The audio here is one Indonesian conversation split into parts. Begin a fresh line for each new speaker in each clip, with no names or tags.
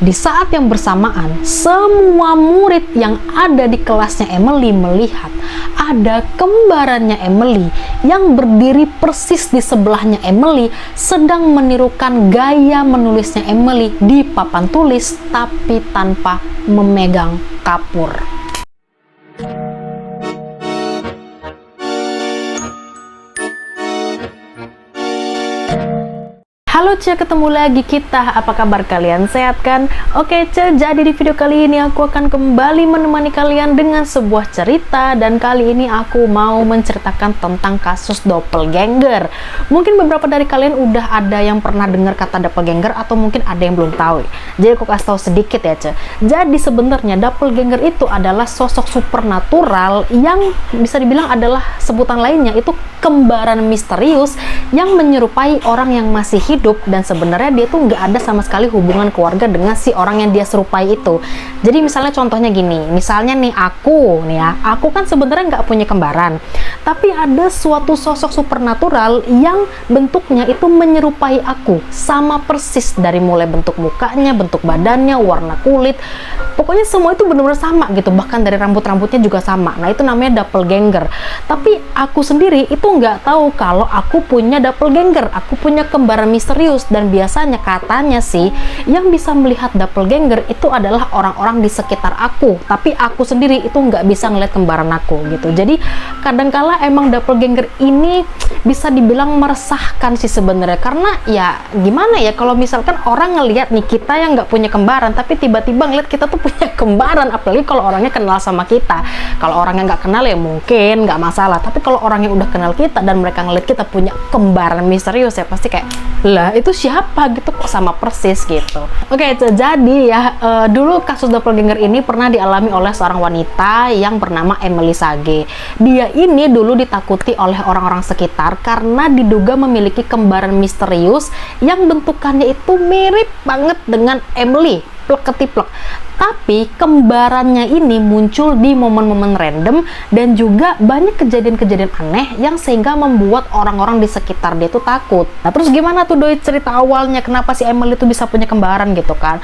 Di saat yang bersamaan, semua murid yang ada di kelasnya Emily melihat ada kembarannya Emily yang berdiri persis di sebelahnya Emily sedang menirukan gaya menulisnya Emily di papan tulis tapi tanpa memegang kapur. Halo Ce, ketemu lagi kita. Apa kabar kalian? Sehat kan? Oke Ce, jadi di video kali ini aku akan kembali menemani kalian dengan sebuah cerita. Dan kali ini aku mau menceritakan tentang kasus doppelganger. Mungkin beberapa dari kalian udah ada yang pernah dengar kata doppelganger, atau mungkin ada yang belum tahu. Jadi aku kasih tahu sedikit ya Ce. Jadi sebenarnya doppelganger itu adalah sosok supernatural yang bisa dibilang adalah sebutan lainnya itu kembaran misterius yang menyerupai orang yang masih hidup, dan sebenarnya dia tuh nggak ada sama sekali hubungan keluarga dengan si orang yang dia serupai itu. Jadi misalnya contohnya gini, misalnya nih aku kan sebenarnya nggak punya kembaran, tapi ada suatu sosok supernatural yang bentuknya itu menyerupai aku, sama persis dari mulai bentuk mukanya, bentuk badannya, warna kulit, pokoknya semua itu benar-benar sama gitu, bahkan dari rambut-rambutnya juga sama. Nah itu namanya doppelganger. Tapi aku sendiri itu nggak tahu kalau aku punya doppelganger, aku punya kembaran misterius. Dan biasanya katanya sih yang bisa melihat doppelganger itu adalah orang-orang di sekitar aku, tapi aku sendiri itu nggak bisa ngeliat kembaran aku gitu. Jadi kadangkala emang doppelganger ini bisa dibilang meresahkan sih sebenarnya, karena ya gimana ya, kalau misalkan orang ngelihat nih kita yang nggak punya kembaran tapi tiba-tiba ngeliat kita tuh punya kembaran, apalagi kalau orangnya kenal sama kita. Kalau orangnya nggak kenal ya mungkin nggak masalah, tapi kalau orang yang udah kenal kita dan mereka ngeliat kita punya kembaran misterius ya pasti kayak, lah itu siapa gitu, kok sama persis gitu. Oke, jadi ya dulu kasus doppelganger ini pernah dialami oleh seorang wanita yang bernama Emily Sage. Dia ini dulu ditakuti oleh orang-orang sekitar karena diduga memiliki kembaran misterius yang bentukannya itu mirip banget dengan Emily, plek ketiplek. Tapi kembarannya ini muncul di momen-momen random dan juga banyak kejadian-kejadian aneh yang sehingga membuat orang-orang di sekitar dia tuh takut. Nah terus gimana tuh Doi cerita awalnya kenapa si Emily tuh bisa punya kembaran gitu kan?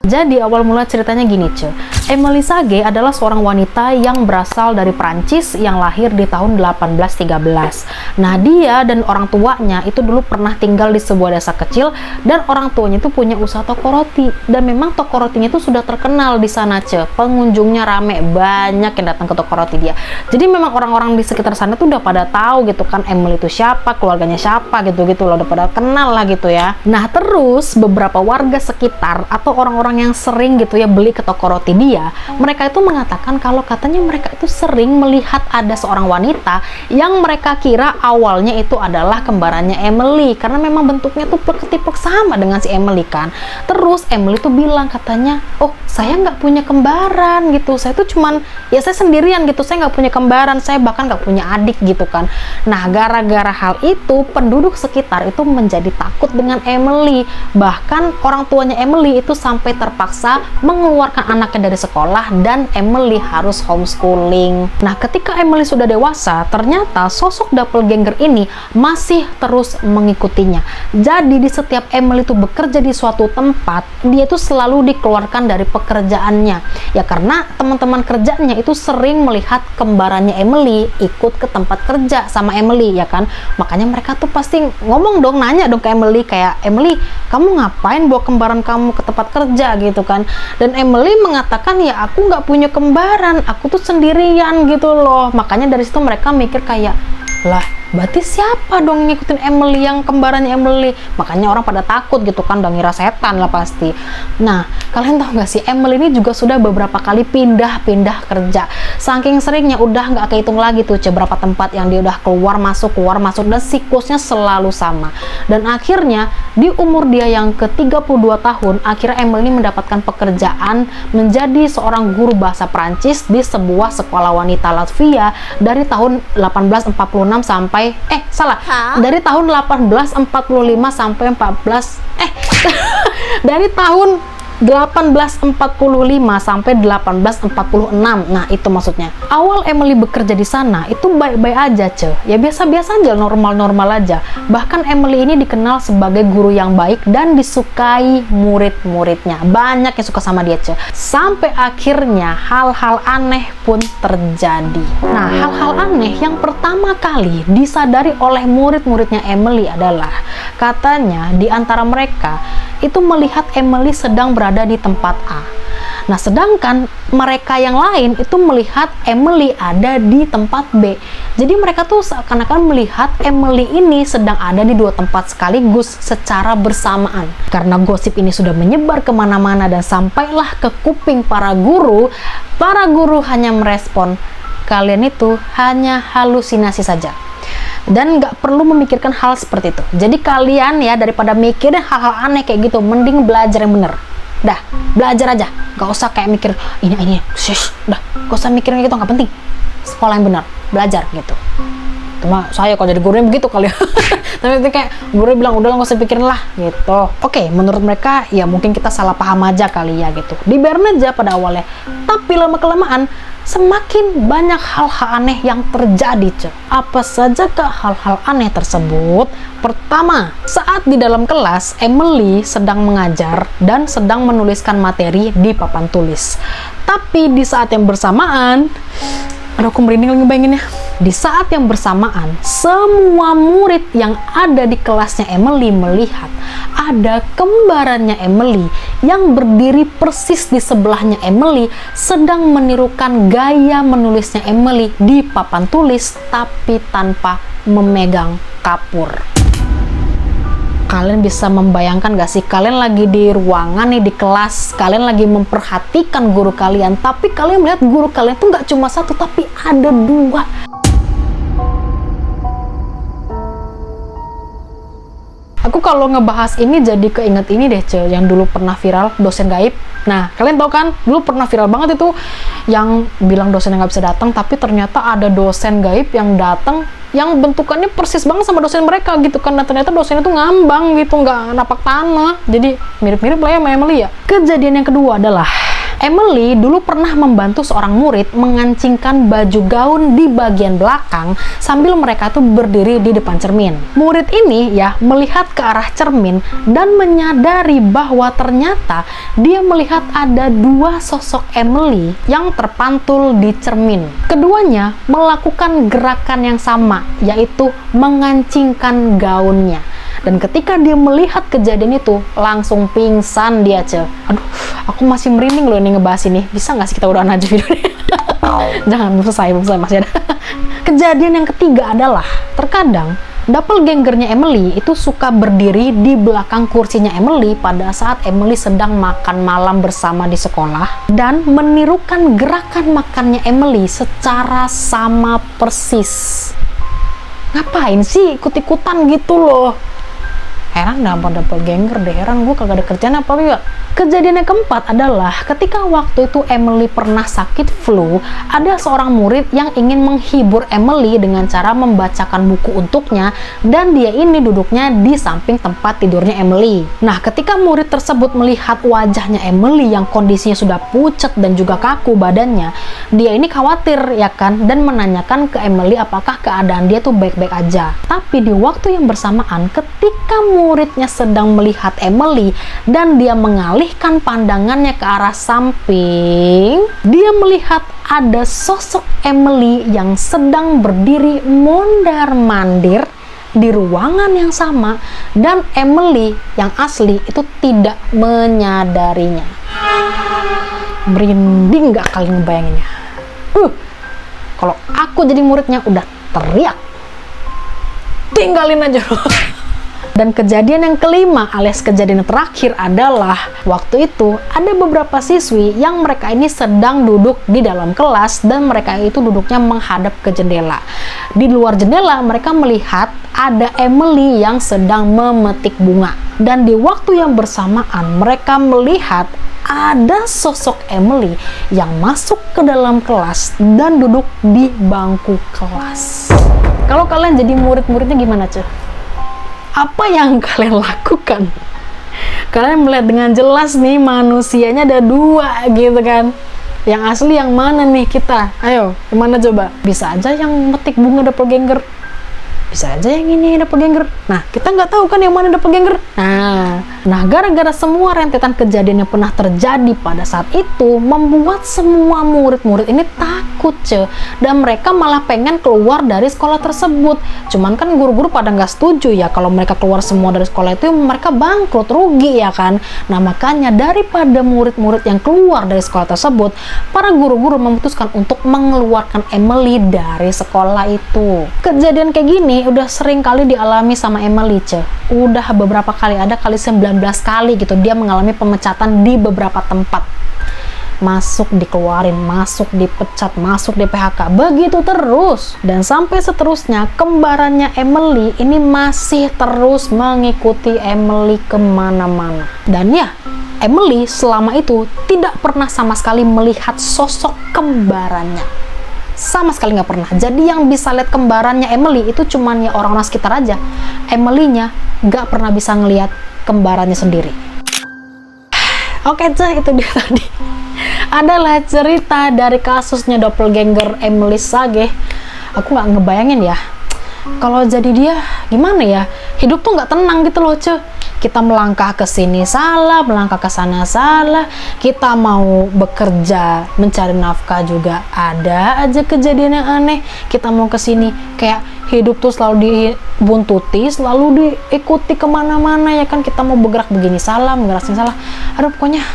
Jadi awal mula ceritanya gini Ce, Emily Sage adalah seorang wanita yang berasal dari Prancis yang lahir di tahun 1813. Nah dia dan orang tuanya itu dulu pernah tinggal di sebuah desa kecil, dan orang tuanya itu punya usaha toko roti, dan memang toko rotinya itu sudah terkenal di sana Ce, pengunjungnya rame, banyak yang datang ke toko roti dia. Jadi memang orang-orang di sekitar sana tuh udah pada tahu gitu kan Emily itu siapa, keluarganya siapa gitu-gitu loh, udah pada kenal lah gitu ya. Nah terus beberapa warga sekitar atau orang-orang yang sering gitu ya beli ke toko roti dia, mereka itu mengatakan kalau katanya mereka itu sering melihat ada seorang wanita yang mereka kira awalnya itu adalah kembarannya Emily, karena memang bentuknya tuh plek-ketiplek sama dengan si Emily kan. Terus Emily tuh bilang katanya, oh saya nggak punya kembaran gitu, saya tuh cuman ya saya sendirian gitu, saya nggak punya kembaran, saya bahkan nggak punya adik gitu kan. Nah gara-gara hal itu penduduk sekitar itu menjadi takut dengan Emily, bahkan orang tuanya Emily itu sampai terpaksa mengeluarkan anaknya dari sekolah dan Emily harus homeschooling. Nah ketika Emily sudah dewasa, ternyata sosok doppelganger ini masih terus mengikutinya. Jadi di setiap Emily itu bekerja di suatu tempat, dia itu selalu dikeluarkan dari pekerjaannya ya, karena teman-teman kerjanya itu sering melihat kembarannya Emily ikut ke tempat kerja sama Emily ya kan. Makanya mereka tuh pasti ngomong dong, nanya dong ke Emily kayak, Emily kamu ngapain bawa kembaran kamu ke tempat kerja gitu kan. Dan Emily mengatakan ya aku nggak punya kembaran, aku tuh sendirian gitu loh. Makanya dari situ mereka mikir kayak, lah berarti siapa dong ngikutin Emily yang kembarannya Emily? Makanya orang pada takut gitu kan, udah ngira setan lah pasti. Nah kalian tahu nggak sih, Emily ini juga sudah beberapa kali pindah-pindah kerja. Saking seringnya udah nggak kehitung lagi tuh berapa tempat yang dia udah keluar masuk, dan siklusnya selalu sama. Dan akhirnya di umur dia yang ke-32 tahun, akhirnya Emily mendapatkan pekerjaan menjadi seorang guru bahasa Prancis di sebuah sekolah wanita Latvia dari tahun 1846 sampai dari tahun 1845 sampai dari tahun 1845 sampai 1846. Nah, itu maksudnya. Awal Emily bekerja di sana itu baik-baik aja, ya biasa-biasa aja, normal-normal aja. Bahkan Emily ini dikenal sebagai guru yang baik dan disukai murid-muridnya. Banyak yang suka sama dia, sampai akhirnya hal-hal aneh pun terjadi. Nah, hal-hal aneh yang pertama kali disadari oleh murid-muridnya Emily adalah, katanya di antara mereka itu melihat Emily sedang berada di tempat A. Nah, sedangkan mereka yang lain itu melihat Emily ada di tempat B. Jadi mereka tuh seakan-akan melihat Emily ini sedang ada di dua tempat sekaligus secara bersamaan. Karena gosip ini sudah menyebar kemana-mana dan sampailah ke kuping para guru hanya merespon, kalian itu hanya halusinasi saja. Dan nggak perlu memikirkan hal seperti itu. Jadi kalian ya, daripada mikirin hal-hal aneh kayak gitu, mending belajar yang bener. Dah, belajar aja, nggak usah kayak mikir ini, dah, nggak usah mikirin gitu, nggak penting. Sekolah yang benar, belajar gitu. Cuma saya kalau jadi gurunya begitu kali ya. Tapi itu kayak guru bilang udah nggak usah pikirin lah gitu. Oke, menurut mereka ya mungkin kita salah paham aja kali ya gitu. Dibiarin aja pada awalnya. Tapi lama-kelamaan semakin banyak hal-hal aneh yang terjadi, Apa saja ke hal-hal aneh tersebut? Pertama, saat di dalam kelas, Emily sedang mengajar dan sedang menuliskan materi di papan tulis. Tapi di saat yang bersamaan, aduh aku merinding lagi bayanginnya. Di saat yang bersamaan, semua murid yang ada di kelasnya Emily melihat ada kembarannya Emily yang berdiri persis di sebelahnya Emily sedang menirukan gaya menulisnya Emily di papan tulis tapi tanpa memegang kapur. Kalian bisa membayangkan gak sih, kalian lagi di ruangan nih, di kelas, kalian lagi memperhatikan guru kalian, tapi kalian melihat guru kalian tuh gak cuma satu, tapi ada dua. Aku kalau ngebahas ini jadi keinget ini deh, yang dulu pernah viral, dosen gaib. Nah, kalian tahu kan, dulu pernah viral banget itu yang bilang dosen yang nggak bisa datang, tapi ternyata ada dosen gaib yang datang yang bentukannya persis banget sama dosen mereka gitu kan. Dan ternyata dosen itu ngambang gitu, nggak napak tanah. Jadi mirip-mirip lah ya sama Emily ya. Kejadian yang kedua adalah Emily dulu pernah membantu seorang murid mengancingkan baju gaun di bagian belakang sambil mereka tuh berdiri di depan cermin. Murid ini ya melihat ke arah cermin dan menyadari bahwa ternyata dia melihat ada dua sosok Emily yang terpantul di cermin. Keduanya melakukan gerakan yang sama, yaitu mengancingkan gaunnya. Dan ketika dia melihat kejadian itu, langsung pingsan dia, Aduh, aku masih merinding loh ini ngebahas ini. Bisa nggak sih kita udahan aja videonya? Jangan, belum selesai, masih ada. Kejadian yang ketiga adalah, terkadang doppelgangernya Emily itu suka berdiri di belakang kursinya Emily pada saat Emily sedang makan malam bersama di sekolah dan menirukan gerakan makannya Emily secara sama persis. Ngapain sih ikut-ikutan gitu loh? Heran dah sama doppelganger deh, heran gue kagak ada kerjaan apa ya. Kejadian yang keempat adalah ketika waktu itu Emily pernah sakit flu, ada seorang murid yang ingin menghibur Emily dengan cara membacakan buku untuknya, dan dia ini duduknya di samping tempat tidurnya Emily. Nah, ketika murid tersebut melihat wajahnya Emily yang kondisinya sudah pucat dan juga kaku badannya, dia ini khawatir ya kan, dan menanyakan ke Emily apakah keadaan dia tuh baik-baik aja. Tapi di waktu yang bersamaan, ketika muridnya sedang melihat Emily dan dia mengalihkan pandangannya ke arah samping, dia melihat ada sosok Emily yang sedang berdiri mondar-mandir di ruangan yang sama, dan Emily yang asli itu tidak menyadarinya. Merinding gak kalian ngebayanginnya? Kalau aku jadi muridnya udah teriak, tinggalin aja loh. Dan kejadian yang kelima alias kejadian yang terakhir adalah waktu itu ada beberapa siswi yang mereka ini sedang duduk di dalam kelas dan mereka itu duduknya menghadap ke jendela. Di luar jendela mereka melihat ada Emily yang sedang memetik bunga. Dan di waktu yang bersamaan mereka melihat ada sosok Emily yang masuk ke dalam kelas dan duduk di bangku kelas. Kalau kalian jadi murid-muridnya gimana, Apa yang kalian lakukan? Kalian melihat dengan jelas nih manusianya ada dua gitu kan. Yang asli yang mana nih kita? Ayo, yang mana coba? Bisa aja yang metik bunga doppelganger. Bisa aja yang ini doppelganger. Nah, kita nggak tahu kan yang mana doppelganger. Nah, gara-gara semua rentetan kejadian yang pernah terjadi pada saat itu membuat semua murid-murid ini takut, dan mereka malah pengen keluar dari sekolah tersebut. Cuman kan guru-guru pada nggak setuju ya kalau mereka keluar semua dari sekolah itu, mereka bangkrut, rugi ya kan. Nah, makanya daripada murid-murid yang keluar dari sekolah tersebut, para guru-guru memutuskan untuk mengeluarkan Emily dari sekolah itu. Kejadian kayak gini udah sering kali dialami sama Emily, udah beberapa kali, ada kali 19 kali gitu dia mengalami pemecatan di beberapa tempat. Masuk dikeluarin, masuk dipecat, masuk di PHK, begitu terus. Dan sampai seterusnya, kembarannya Emily ini masih terus mengikuti Emily kemana-mana. Dan ya, Emily selama itu tidak pernah sama sekali melihat sosok kembarannya. Sama sekali nggak pernah. Jadi yang bisa lihat kembarannya Emily itu cuman ya orang-orang sekitar aja. Emily-nya nggak pernah bisa ngelihat kembarannya sendiri. Oke, itu dia tadi adalah cerita dari kasusnya doppelganger Emily Sage. Aku nggak ngebayangin ya kalau jadi dia gimana ya. Hidup tuh nggak tenang gitu loh, kita melangkah ke sini salah, melangkah ke sana salah, kita mau bekerja mencari nafkah juga ada aja kejadian yang aneh. Kita mau ke sini kayak hidup tuh selalu dibuntuti, selalu diikuti kemana-mana ya kan. Kita mau bergerak begini salah, bergerak sini salah. Aduh, pokoknya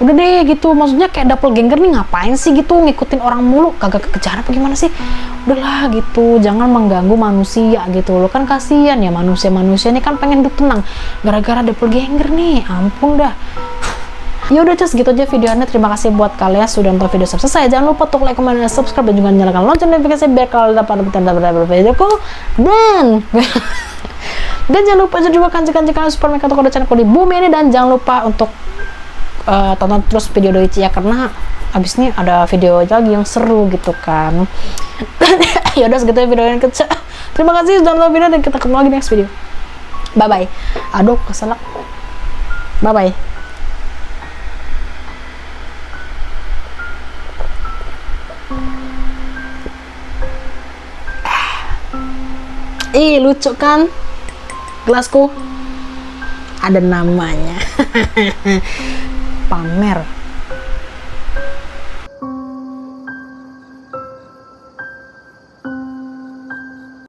udah deh gitu. Maksudnya kayak doppelganger nih ngapain sih gitu ngikutin orang mulu, kagak kekejar apa gimana sih? Udahlah gitu, jangan mengganggu manusia gitu loh, kan kasihan ya manusia ini kan pengen hidup tenang gara-gara doppelganger nih, ampun dah. Ya udah, segitu aja videonya. Terima kasih buat kalian sudah nonton video sampai selesai. Jangan lupa untuk like, comment, dan subscribe, dan juga nyalakan lonceng notifikasi biar kalian dapat update videoku. Dan jangan lupa juga kanji kalian support mereka untuk channelku di bumi ini. Dan jangan lupa untuk tonton terus video Doichi ya, karena abis ini ada video lagi yang seru gitu kan. Ya udah, segitu video yang kecil. Terima kasih sudah nonton video dan kita ketemu lagi di next video. Bye bye. Aduh, keselak. Bye bye. Ih, lucu kan gelasku, ada namanya. Pamer.